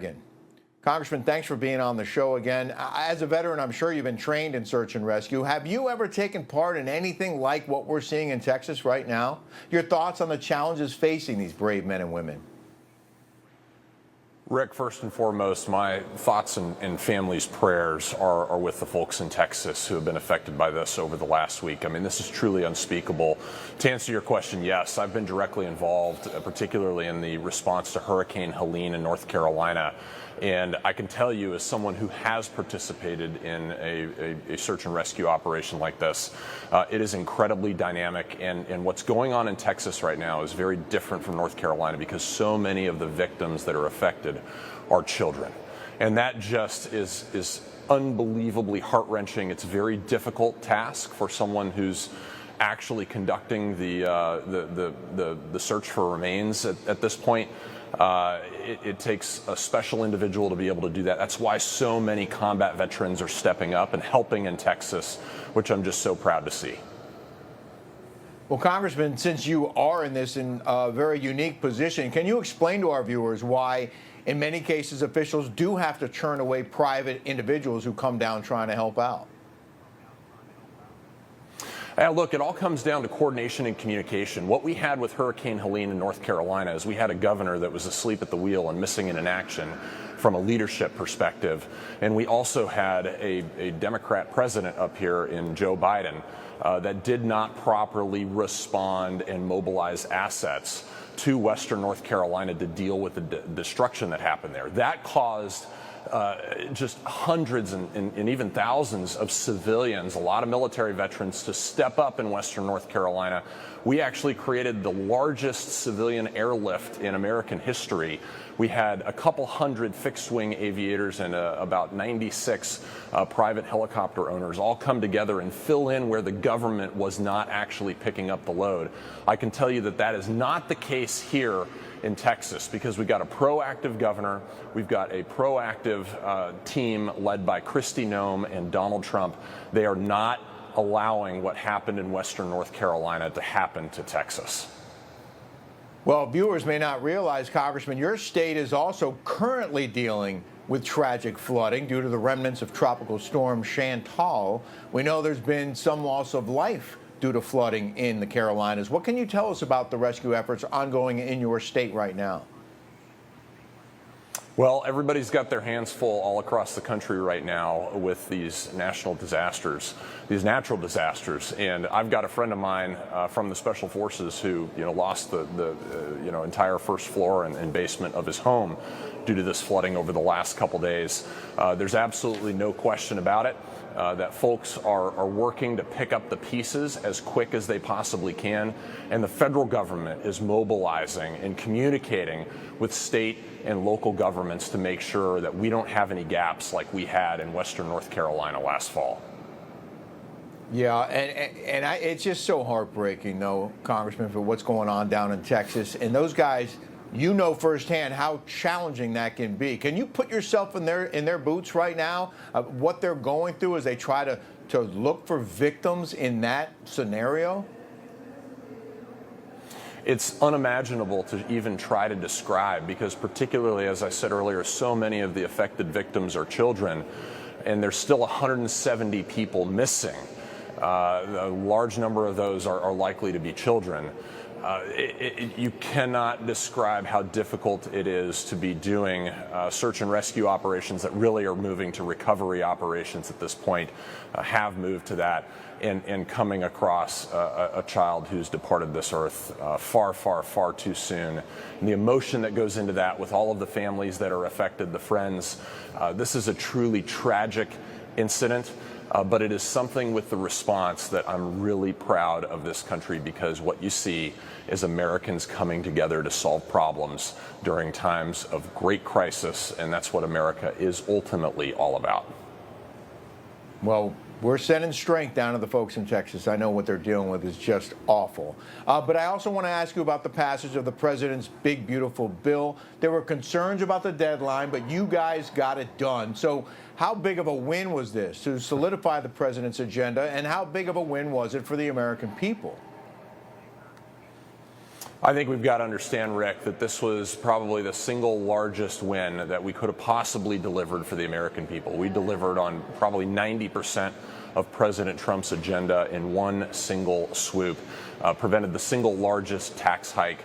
Harrigan. Congressman, thanks for being on the show again. As a veteran, I'm sure you've been trained in search and rescue. Have you ever taken part in anything like what we're seeing in Texas right now? Your thoughts on the challenges facing these brave men and women? Rick, first and foremost, my thoughts and family's prayers are with the folks in Texas who have been affected by this over the last week. I mean, this is truly unspeakable. To answer your question, yes, I've been directly involved, particularly in the response to Hurricane Helene in North Carolina. And I can tell you, as someone who has participated in a search and rescue operation like this, it is incredibly dynamic. And what's going on in Texas right now is very different from North Carolina because so many of the victims that are affected are children. And that just is unbelievably heart-wrenching. It's a very difficult task for someone who's actually conducting the search for remains at this point. It takes a special individual to be able to do that. That's why so many combat veterans are stepping up and helping in Texas, which I'm just so proud to see. Well, Congressman, since you are in this very unique position, can you explain to our viewers why, in many cases, officials do have to turn away private individuals who come down trying to help out? Look, it all comes down to coordination and communication. What we had with Hurricane Helene in North Carolina is we had a governor that was asleep at the wheel and missing in action from a leadership perspective. And we also had a Democrat president up here in Joe Biden that did not properly respond and mobilize assets to Western North Carolina to deal with the destruction that happened there. That caused just hundreds and even thousands of civilians, a lot of military veterans, to step up in Western North Carolina. We actually created the largest civilian airlift in American history. We had a couple hundred fixed-wing aviators and about 96 private helicopter owners all come together and fill in where the government was not actually picking up the load. I can tell you that that is not the case here in Texas because we've got a proactive governor, we've got a proactive team led by Kristi Noem and Donald Trump. They are not allowing what happened in Western North Carolina to happen to Texas. Well, viewers may not realize, Congressman, your state is also currently dealing with tragic flooding due to the remnants of Tropical Storm Chantal. We know there's been some loss of life due to flooding in the Carolinas. What can you tell us about the rescue efforts ongoing in your state right now? Well, everybody's got their hands full all across the country right now with these national disasters, these natural disasters. And I've got a friend of mine from the Special Forces who, lost the entire first floor and basement of his home due to this flooding over the last couple days. There's absolutely no question about it. That folks are working to pick up the pieces as quick as they possibly can. And the federal government is mobilizing and communicating with state and local governments to make sure that we don't have any gaps like we had in Western North Carolina last fall. Yeah, and it's just so heartbreaking, though, Congressman, for what's going on down in Texas. And those guys, you know firsthand how challenging that can be. Can you put yourself in their boots right now, what they're going through as they try to look for victims in that scenario? It's unimaginable to even try to describe because particularly, as I said earlier, so many of the affected victims are children, and there's still 170 people missing. A large number of those are likely to be children. You cannot describe how difficult it is to be doing search and rescue operations that really are moving to recovery operations at this point, have moved to that, and coming across a child who's departed this earth far, far, far too soon. And the emotion that goes into that with all of the families that are affected, the friends, this is a truly tragic incident. But it is something with the response that I'm really proud of this country because what you see is Americans coming together to solve problems during times of great crisis, and that's what America is ultimately all about. Well, we're sending strength down to the folks in Texas. I know what they're dealing with is just awful. But I also want to ask you about the passage of the president's big, beautiful bill. There were concerns about the deadline, but you guys got it done. So how big of a win was this to solidify the president's agenda, and how big of a win was it for the American people? I think we've got to understand, Rick, that this was probably the single largest win that we could have possibly delivered for the American people. We delivered on probably 90% of President Trump's agenda in one single swoop, prevented the single largest tax hike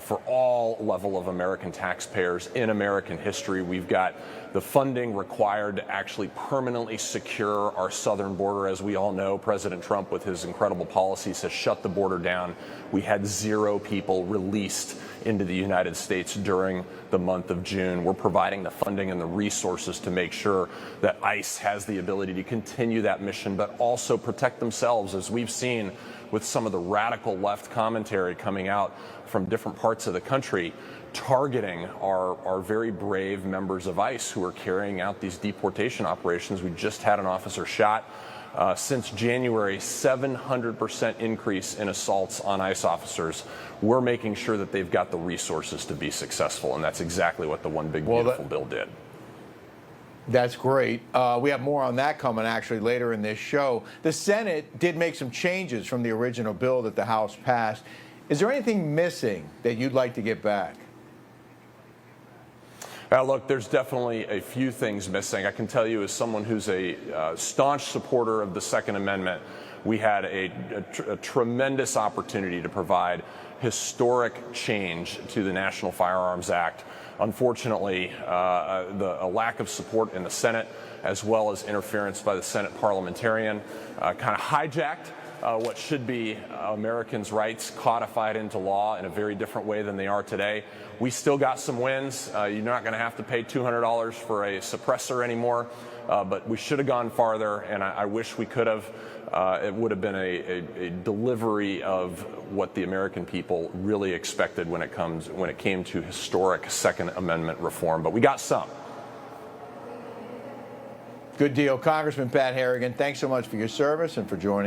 for all level of American taxpayers in American history. We've got the funding required to actually permanently secure our southern border. As we all know, President Trump, with his incredible policies, has shut the border down. We had 0 people released into the United States during the month of June. We're providing the funding and the resources to make sure that ICE has the ability to continue that mission, but also protect themselves, as we've seen with some of the radical left commentary coming out from different parts of the country, targeting our very brave members of ICE who are carrying out these deportation operations. We just had an officer shot. Since January, 700% increase in assaults on ICE officers. We're making sure that they've got the resources to be successful, and that's exactly what the One Big Beautiful Bill did. That's great. We have more on that coming actually later in this show. The Senate did make some changes from the original bill that the House passed. Is there anything missing that you'd like to get back? Look, there's definitely a few things missing. I can tell you, as someone who's a staunch supporter of the Second Amendment, we had a tremendous opportunity to provide historic change to the National Firearms Act. Unfortunately, a lack of support in the Senate, as well as interference by the Senate parliamentarian, kind of hijacked what should be Americans' rights codified into law in a very different way than they are today. We still got some wins. You're not going to have to pay $200 for a suppressor anymore, but we should have gone farther, and I wish we could have. It would have been a delivery of what the American people really expected when it came to historic Second Amendment reform, but we got some. Good deal. Congressman Pat Harrigan, thanks so much for your service and for joining